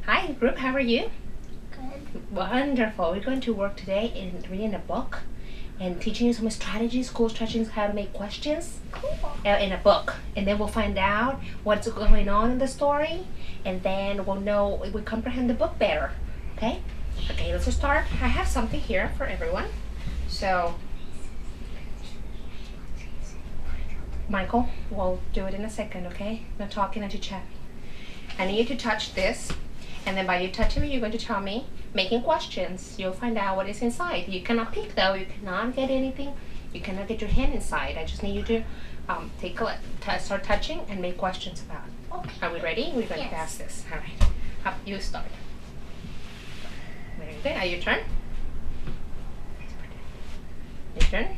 Hi group, how are you? Good. Wonderful. We're going to work today in reading a book and teaching you some strategies, cool strategies, how to make questions Cool. in a book. And then we'll find out what's going on in the story, and then we'll know, we comprehend the book better. Okay? Okay, let's just start. I have something here for everyone. So, Michael, we'll do it in a second, okay? No talking and chit chat. I need you to touch this, and then by you touching it, you're going to tell me, making questions. You'll find out what is inside. You cannot pick though. You cannot get anything. You cannot get your hand inside. I just need you to take a start touching and make questions about it. Okay. Are we ready? We're going to Yes. pass this. All right. You start. Very good. Are your turn? Your turn.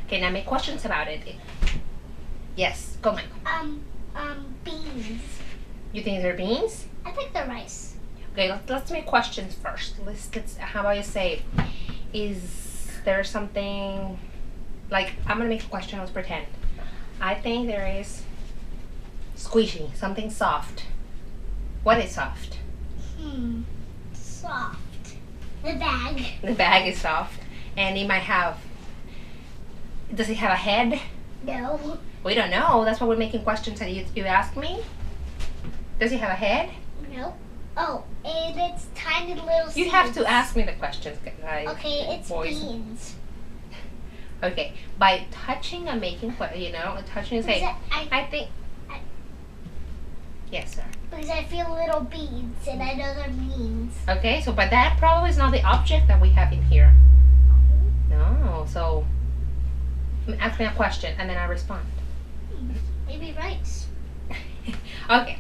Okay, now make questions about it. Yes, go Michael. Beans. You think they're beans? I think they're rice. Okay, let's make questions first. Let's. How about you say, is there something, like, I'm gonna make a question. Let's pretend. I think there is squishy, something soft. What is soft? Soft. The bag. The bag is soft, and it might have. Does it have a head? No. We don't know. That's why we're making questions. And you ask me. Does it have a head? No. Oh, and it's tiny little You have to seeds. ask me the questions, guys. Okay, it's boys. beans. Okay, by touching and making, touching and say, Because I think. Yes, sir. because I feel little beans, and I know they're beans. Okay, so but that probably is not the object that we have in here. No, so ask me a question and then I respond. Maybe rice. Okay,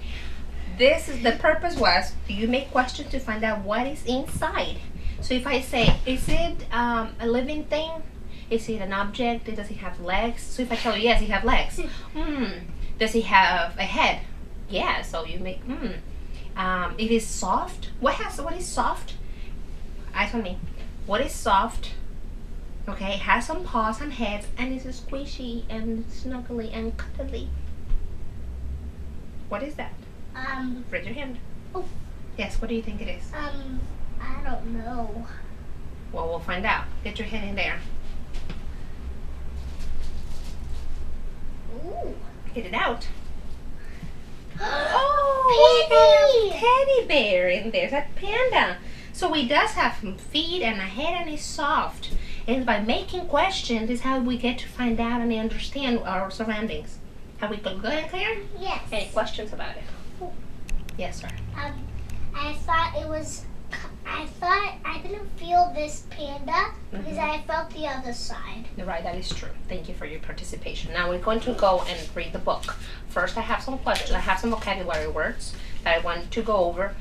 this is the purpose was, do you make questions to find out what is inside? So if I say, is it a living thing? Is it an object? Does it have legs? So if I tell you, yes, it have legs. Does it have a head? Yeah, so you make, it is soft. What is soft? Eyes on me. What is soft? Okay, it has some paws and heads, and it's squishy and snuggly and cuddly. What is that? Raise your hand. Oh. Yes, what do you think it is? I don't know. Well, we'll find out. Get your hand in there. Ooh. Get it out. Oh, we got a teddy bear in there. That panda. So he does have some feet and a head, and he's soft. And by making questions is how we get to find out and understand our surroundings. Have we got good and clear? Yes. Any questions about it? Yes, sir. I thought it was. I didn't feel this panda because I felt the other side. Right, that is true. Thank you for your participation. Now we're going to go and read the book. First, I have some questions. I have some vocabulary words that I want to go over.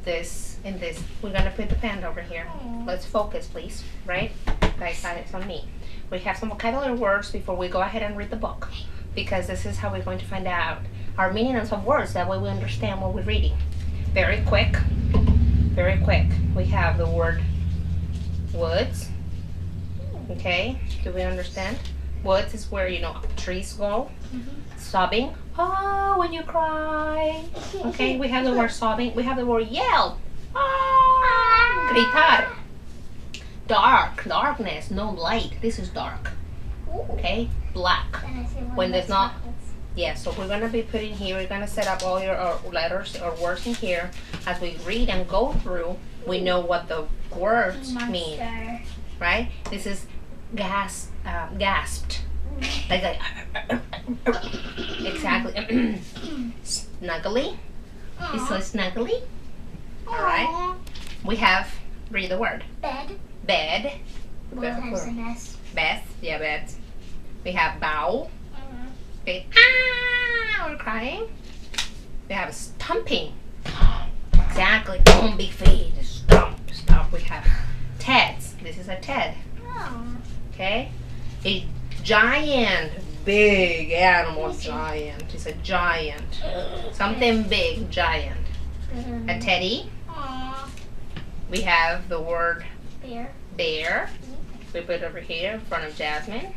This and this. We're going to put the pen over here. Let's focus, please. Right? Guys, it's on me. We have some vocabulary words before we go ahead and read the book, because this is how we're going to find out our meaning of some words. That way we understand what we're reading. Very quick. Very quick. We have the word woods. Okay, do we understand? Woods is where, trees go. Sobbing. Oh, when you cry. Okay, we have the word sobbing. We have the word yell. Ah, gritar. Dark, darkness, no light. This is dark. Okay, black. When there's not. Yeah, so we're going to be putting here, we're going to set up all your letters or words in here. As we read and go through, we know what the words mean, right? This is gasped. Like exactly. Snuggly. This is snuggly. All right. We have, read the word. Bed. Bed. Well, it has an S. Bed. Yeah, bed. We have bow. Okay. Ah, we're crying. We have stumping. Exactly. Boom, big feet. Stomp, stomp. We have Teds. This is a Ted. Oh. Okay. A giant, big animal. Giant. It's a giant. Something big, giant. A teddy. Aww. We have the word Bear. bear. We put it over here in front of Jasmine.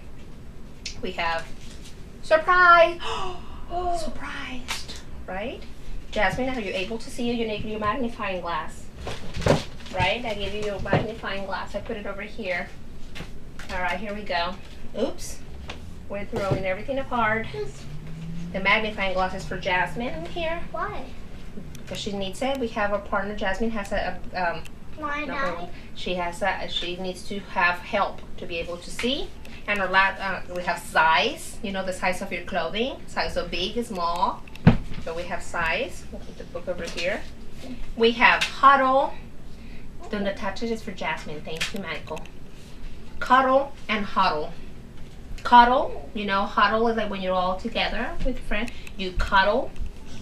We have surprise. Surprised, right? Jasmine, are you able to see it? You need your magnifying glass. Right? I gave you your magnifying glass. I put it over here. All right, here we go. Oops. We're throwing everything apart. The magnifying glass is for Jasmine here. Why? Because she needs it. We have our partner, Jasmine, has Why not? she needs to have help to be able to see. And we have size, you know, the size of your clothing, size of big, small. So we have size. We'll put the book over here. We have huddle. Don't attach it, is for Jasmine. Thank you, Michael. Cuddle and huddle. Cuddle, you know, huddle is like when you're all together with friends. You cuddle,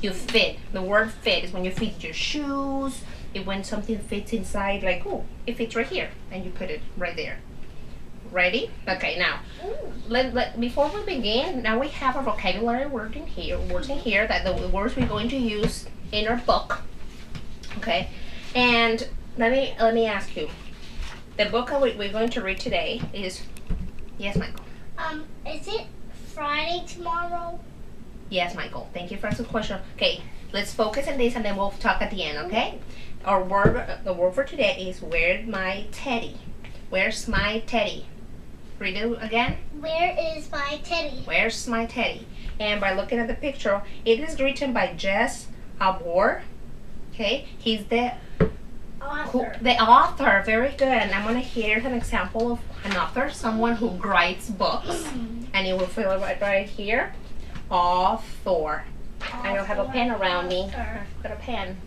you fit. The word fit is when you fit your shoes. When something fits inside, like, oh, it fits right here, and you put it right there. Ready? Okay, now, before we begin, now we have a vocabulary words in here that the words we're going to use in our book. Okay, and let me ask you, the book we're going to read today is, yes, Michael. Is it Friday tomorrow? Yes, Michael. Thank you for asking the question. Okay, let's focus on this, and then we'll talk at the end. Okay. The word for today is where's my teddy? Where's my teddy? Read it again. Where is my teddy? Where's my teddy? And by looking at the picture, it is written by Jess Albor. Okay, he's the Author. the author. Very good. And I'm gonna here's an example of an author, someone who writes books, and you will feel it right here. Author. I don't have a pen around me. I've got a pen,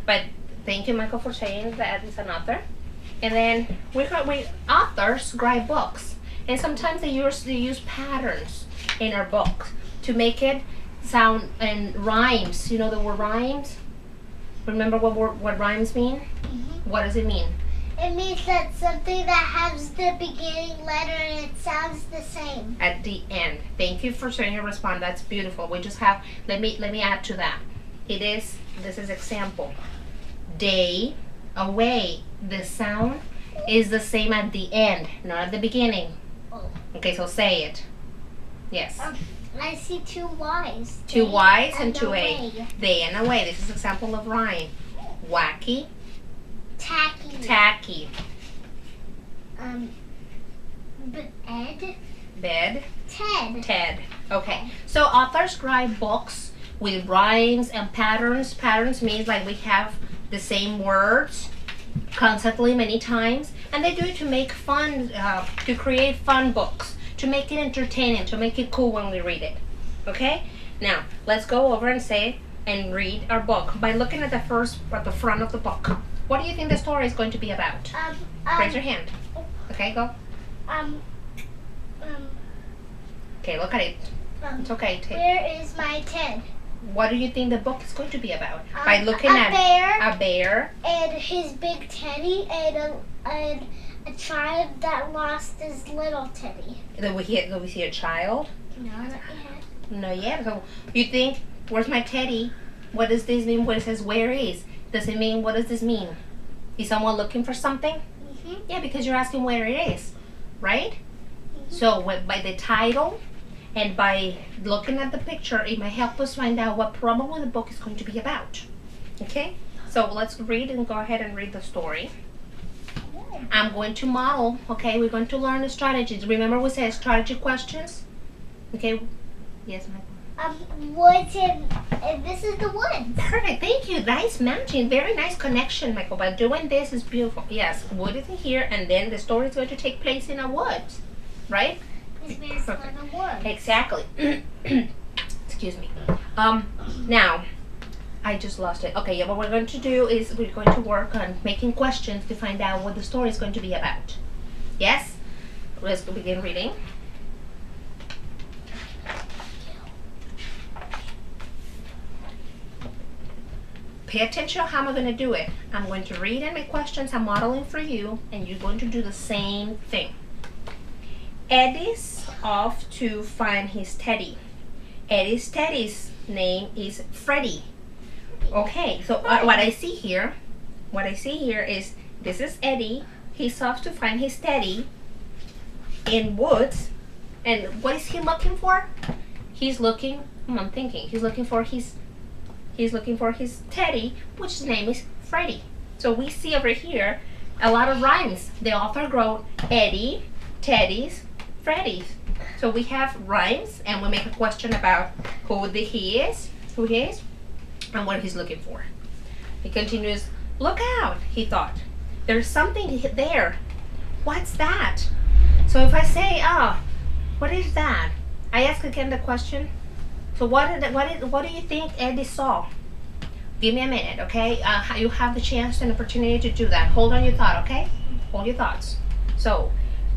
but thank you, Michael, for saying that he's an author. And then we authors write books, and sometimes they use patterns in our books to make it sound and rhymes. You know the word rhymes. Remember what rhymes mean? Mm-hmm. What does it mean? It means that something that has the beginning letter and it sounds the same. At the end. Thank you for sharing your response. That's beautiful. We just have let me add to that. This is example. Day, away. The sound is the same at the end, not at the beginning. Oh. Okay, so say it. Yes. I see two Y's. Two Day Y's and two A. away. Day and away. This is example of rhyme. Wacky, Tacky. tacky. Ed. Bed, Ted. Ted. Okay. So authors write books with rhymes and patterns. Patterns means like we have the same words constantly many times, and they do it to make fun, to create fun books, to make it entertaining, to make it cool when we read it. Okay? Now let's go over and say and read our book by looking at the front of the book. What do you think the story is going to be about? Raise your hand. Okay, go. Okay, look at it. It's okay. Where is my Ted? What do you think the book is going to be about? By looking at a bear and his big teddy and a child that lost his little teddy. Do we see a child? No, not yet. No, yet. So you think, where's my teddy? What does this mean when it says where is? Does it mean, what does this mean? Is someone looking for something? Mm-hmm. Yeah, because you're asking where it is, right? Mm-hmm. So by the title and by looking at the picture, it might help us find out what probably the book is going to be about. Okay? So let's read and go ahead and read the story. I'm going to model, okay? We're going to learn the strategies. Remember we said strategy questions? Okay? Yes, Michael. Woods and this is the woods. Perfect, thank you. Nice matching. Very nice connection, Michael. But doing this is beautiful. Yes, wood is in here, and then the story is going to take place in a woods, right? This means for the woods. Exactly. Excuse me. Now, I just lost it. Okay, yeah, what we're going to do is we're going to work on making questions to find out what the story is going to be about. Yes? Let's begin reading. Pay attention how I'm going to do it. I'm going to read and make questions. I'm modeling for you, and you're going to do the same thing. Eddie's off to find his teddy. Eddie's teddy's name is Freddie. Okay, so what I see here is this is Eddie. He's off to find his teddy in woods. And what is he looking for? He's looking for his He's looking for his teddy, which his name is Freddy. So we see over here a lot of rhymes. The author wrote Eddie, Teddy's, Freddy's. So we have rhymes, and we make a question about who he is, and what he's looking for. He continues, look out, he thought. There's something there. What's that? So if I say, what is that? I ask again the question. So what do you think Eddie saw? Give me a minute, okay? You have the chance and opportunity to do that. Hold on your thought, okay? Hold your thoughts. So,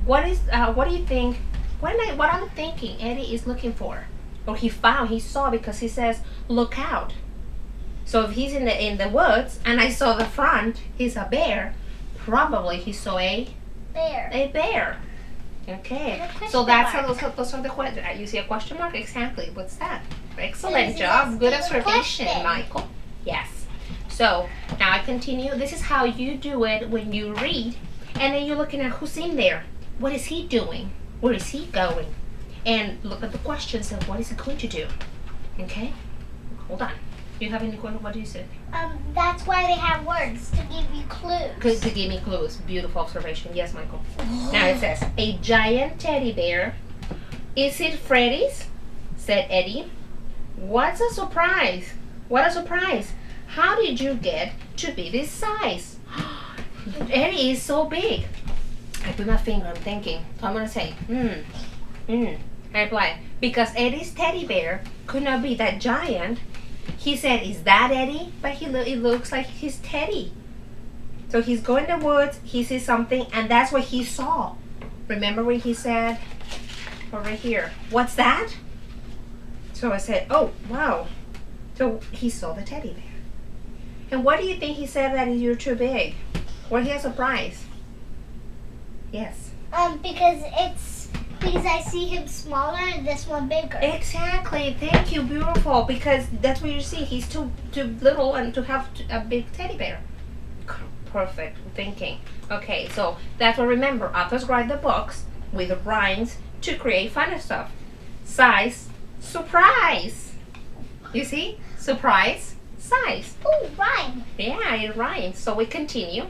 what do you think? What I'm thinking Eddie is looking for, or he saw, because he says, look out. So if he's in the woods and I saw the front, he's a bear. Probably he saw a bear. A bear. Okay. And a So that's question how those are the questions. You see a question mark? Exactly. What's that? Excellent This is job. Good asking a observation, question. Michael. Yes. So now I continue. This is how you do it when you read, and then you're looking at who's in there. What is he doing? Where is he going? And look at the questions and what is he going to do? Okay? Hold on. Do you have any questions? What do you say? That's why they have words, to give you clues. To give me clues. Beautiful observation. Yes, Michael. Now it says, a giant teddy bear. Is it Freddy's? Said Eddie. What's a surprise? What a surprise. How did you get to be this size? Eddie is so big. I put my finger, I'm thinking. So I'm going to say, I reply, because Eddie's teddy bear could not be that giant. He said, is that Eddie? But it looks like he's Teddy. So he's going in the woods, he sees something, and that's what he saw. Remember when he said, over here, what's that? So I said, oh, wow. So he saw the teddy bear. And what do you think he said that you're too big? Well, here's a surprise. Yes. Because I see him smaller and this one bigger. Exactly. Thank you. Beautiful. Because that's what you see. He's too little and to have a big teddy bear. Perfect thinking. Okay, so that's what, remember, authors write the books with rhymes to create fun stuff. Size, surprise. You see? Surprise, size. Oh, rhyme. Yeah, it rhymes. So we continue.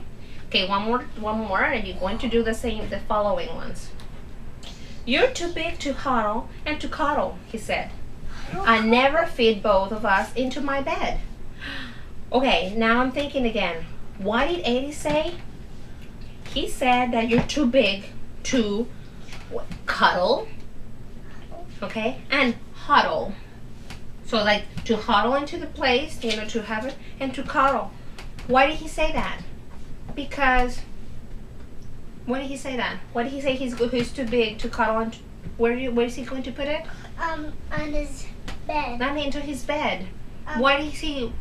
Okay, one more, and you're going to do the following ones. You're too big to huddle and to cuddle, he said. I never fit both of us into my bed. Okay, now I'm thinking again. What did Eddie say? He said that you're too big to cuddle, okay, and huddle. So like to huddle into the place, to have it, and to cuddle. Why did he say that? Because, why did he say that? Why did he say he's too big to cuddle? And where is he going to put it? On his bed. Not into his bed. Why is he,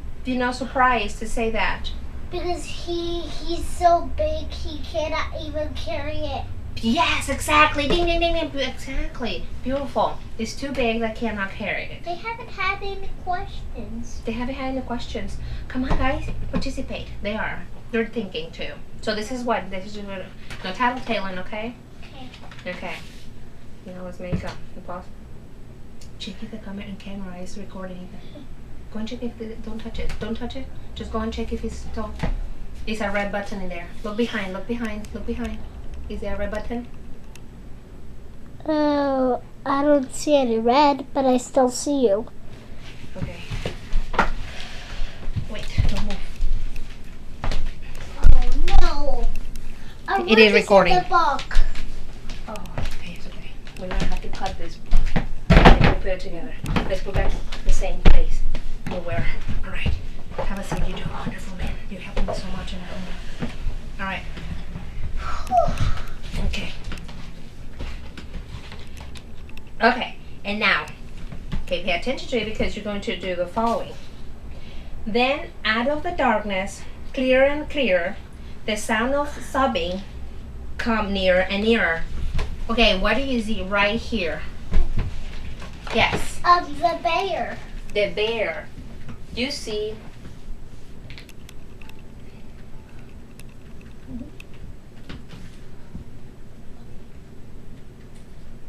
surprised to say that? Because he's so big, he cannot even carry it. Yes, exactly. Ding, ding, ding, ding. Exactly. Beautiful. It's too big that cannot carry it. They haven't had any questions. They haven't had any questions. Come on, guys. Participate. They are. They're thinking, too. So this is no tattletaling, okay? Okay. Okay. Now let's make a pause. Check if the camera is recording. Go and check if don't touch it. Don't touch it. Just go and check if it's still. Is a red button in there? Look behind. Look behind. Look behind. Is there a red button? Oh, I don't see any red, but I still see you. Okay. Wait. Don't move. Oh no! It is recording. The book. Oh, okay, it's okay. We're gonna have to cut this and we'll put it together. Let's go back to the same place we were. All right. Have a seat. You do wonderful, man. You help me so much in the home. All right. Okay. Okay. And now, pay attention to it because you're going to do the following. Then, out of the darkness, clearer and clearer, the sound of sobbing come nearer and nearer. Okay, what do you see right here? Yes. The bear. The bear. You see.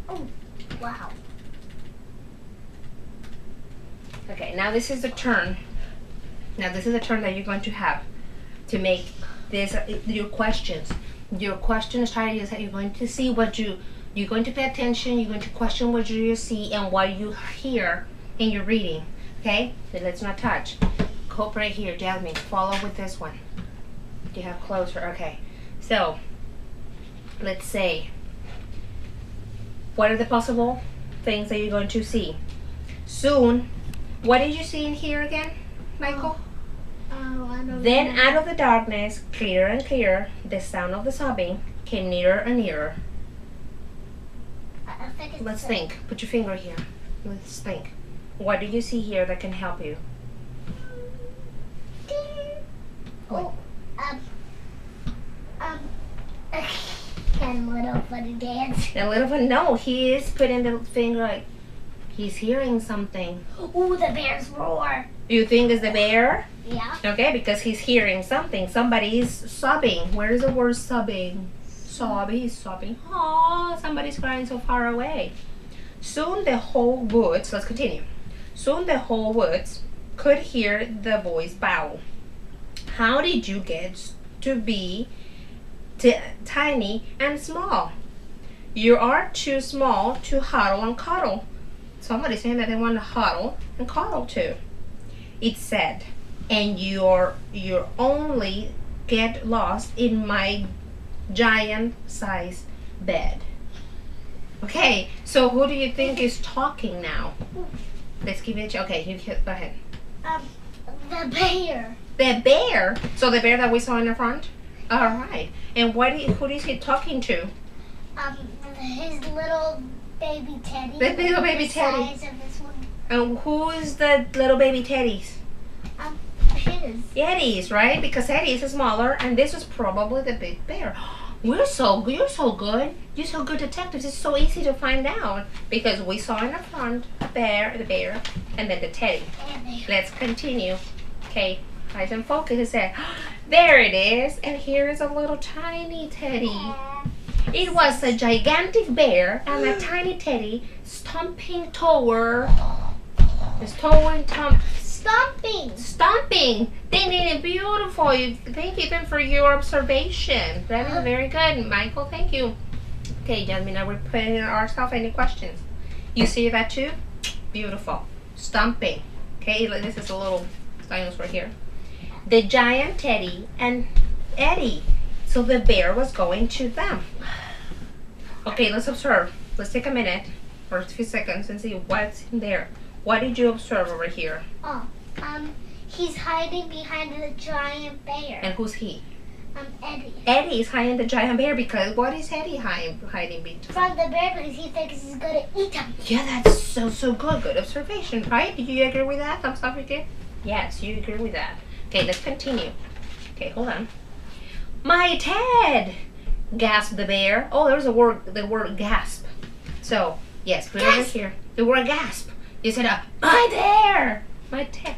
Oh, wow. Okay, now this is the turn Now this is the turn that you're going to have to make this your questions. Your question strategy is that you're going to see what you're going to pay attention. You're going to question what you see and what you hear in your reading. Okay, so let's not touch. Go right here, Jasmine. Follow with this one. You have closer. Okay, so let's say, what are the possible things that you're going to see? Soon, what did you see in here again, Michael? Oh, I don't Then know. out of the darkness, clearer and clearer, the sound of the sobbing came nearer and nearer. I think it's Let's think. Put your finger here. Let's think. What do you see here that can help you? Oh, and little funny dance. A little bit. No, he is putting the finger like he's hearing something. Ooh, the bears roar. You think it's the bear? Yeah. Okay, because he's hearing something. Somebody's sobbing. Where is the word sobbing? Sob. He's sobbing. Oh, somebody's crying so far away. Soon the whole woods. Let's continue. Soon the whole woods could hear the voice bow. How did you get to be tiny and small? You are too small to huddle and cuddle. Somebody's saying that they want to huddle and cuddle too. It said, and you're only get lost in my giant size bed. Okay, so who do you think is talking now? Let's give it. Okay, you go ahead. The bear. The bear. So the bear that we saw in the front. All right. And who is he talking to? His little baby teddy. The little baby teddy. Size of this one. And who is the little baby teddies? His. Eddie's, right? Because Eddie is smaller, and this is probably the big bear. You're so good. You're so good detectives. It's so easy to find out because we saw in the front the bear, and then the teddy. Let's continue. Okay, eyes and focus. It said, there it is, and here is a little tiny teddy. It was a gigantic bear and a tiny teddy stomping toward. Stomping. They did it beautiful. Thank you even for your observation. That is very good, Michael. Thank you. Okay, Jasmine, now we're putting ourselves any questions. You see that too? Beautiful. Stomping. Okay, this is a little dinosaur here. The giant teddy and Eddie. So the bear was going to them. Okay, let's observe. Let's take a minute or a few seconds and see what's in there. What did you observe over here? He's hiding behind the giant bear. And who's he? Eddie. Eddie is hiding the giant bear because what is Eddie hiding between? From the bear because he thinks he's gonna eat him. Yeah, that's so good. Good observation, right? Did you agree with that? Thumbs up, you did? Yes, you agree with that. Okay, let's continue. Okay, hold on. My Ted! Gasped the bear. Oh, there's the word gasp. So, yes, put it over here. The word gasp. You said, my bear! My Ted.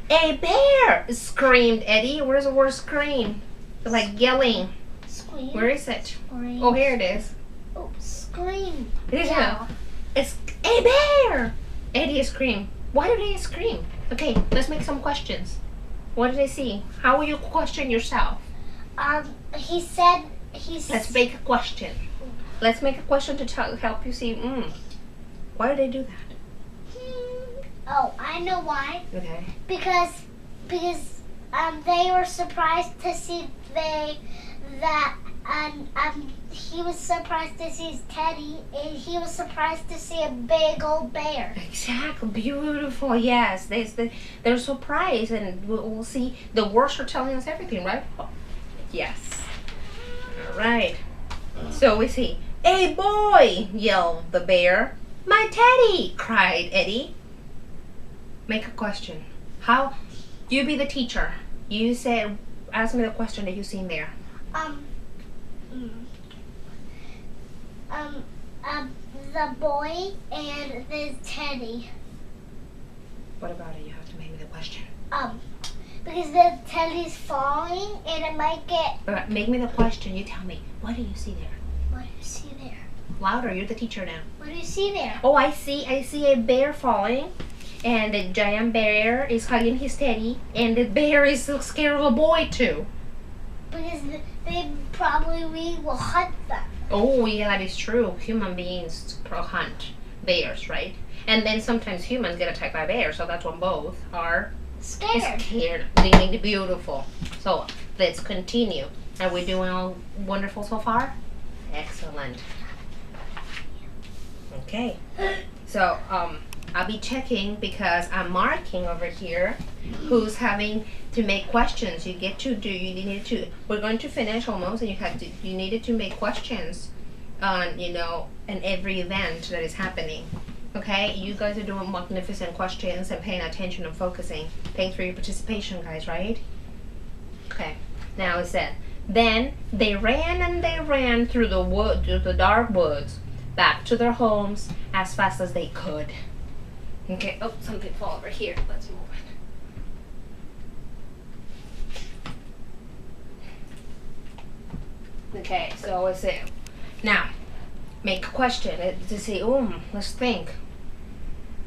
A bear! Screamed Eddie. Where's the word scream? Like yelling. Scream. Where is it? Scream. Oh, here it is. Oh, scream. Yeah. It's a bear! Eddie screamed. Why did they scream? Okay, let's make some questions. What did they see? How will you question yourself? He said Let's make a question. Let's make a question to help you see. Why did they do that? Oh, I know why. Okay. Because they were surprised to see he was surprised to see Teddy, and he was surprised to see a big old bear. Exactly. Beautiful. Yes. They're surprised, and we'll see. The words are telling us everything, right? Oh, yes. All right. So we see. Hey, boy! Yelled the bear. My Teddy! Cried Eddie. Make a question. How? You be the teacher. You said, ask me the question that you seen there. The boy and the Teddy. What about it? You have to make me the question. Because the Teddy's falling and it might get. All right, make me the question. You tell me. What do you see there? What do you see there? Louder. You're the teacher now. What do you see there? Oh, I see a bear falling, And the giant bear is hugging his teddy, and the bear is so scared of a boy too. Because they probably we will hunt them. Oh yeah, that is true. Human beings hunt bears, right? And then sometimes humans get attacked by bears, so that's when both are Scared. Really beautiful. So let's continue. Are we doing all wonderful so far? Excellent. Okay. So I'll be checking because I'm marking over here who's having to make questions. We're going to finish almost, and you needed to make questions on, in every event that is happening. Okay, you guys are doing magnificent questions and paying attention and focusing. Thanks for your participation, guys, right? Okay, now it said, then they ran through the dark woods, back to their homes as fast as they could. Okay, oh, something fell over here. Let's move it. Okay, so it's it. Now, make a question to see, let's think.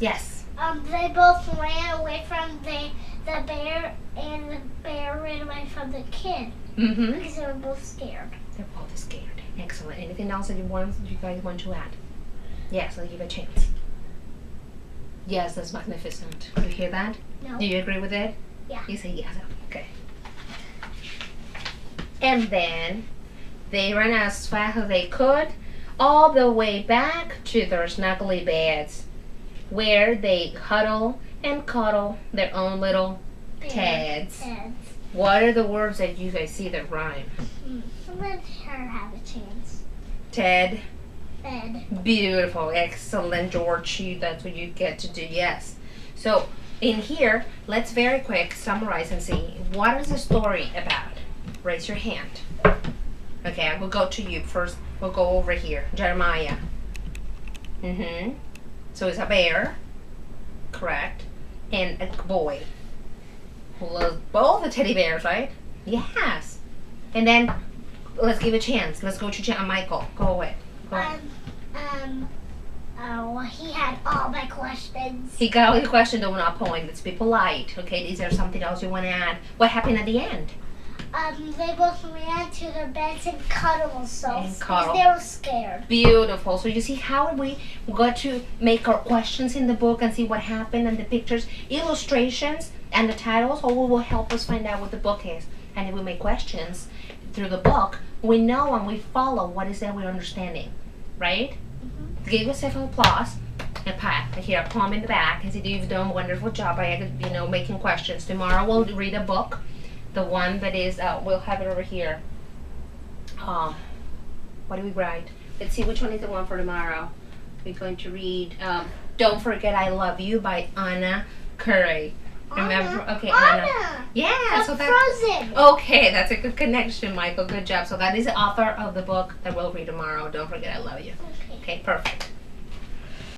Yes. They both ran away from the bear, and the bear ran away from the kid. Mm-hmm. Because they were both scared. They're both scared. Excellent. Anything else that you guys want to add? Yes, I'll give a chance. Yes, that's magnificent. Do you hear that? No. Do you agree with it? Yeah. You say yes. Okay. And then they ran as fast as they could all the way back to their snuggly beds, where they huddle and cuddle their own little Teds. What are the words that you guys see that rhyme? Let her have a chance. Ted. Bed. Beautiful. Excellent, George. That's what you get to do. Yes. So in here, let's very quick summarize and see what is the story about. Raise your hand. Okay, I will go to you first. We'll go over here. Jeremiah. So it's a bear, correct, and a boy. Well, both the teddy bears, right? Yes. And then let's give a chance. Let's go to Michael. Go away. Go ahead. He had all my questions. He got all your questions, do not point. Let's be polite. Okay, is there something else you want to add? What happened at the end? They both ran to their beds and cuddled themselves because they were scared. Beautiful. So you see how we got to make our questions in the book and see what happened, and the pictures, illustrations, and the titles all will help us find out what the book is. And if we make questions through the book, we know and we follow what is that we're understanding, right? Give yourself an applause and pat. Here, a palm in the back and say you've done a wonderful job by making questions. Tomorrow we'll read a book. The one that is, we'll have it over here. What do we write? Let's see which one is the one for tomorrow. We're going to read Don't Forget I Love You by Anna Curry. Remember? Okay, Anna. Yeah, so that's Frozen. Okay, that's a good connection, Michael. Good job. So that is the author of the book that we'll read tomorrow. Don't Forget I Love You. Okay, perfect.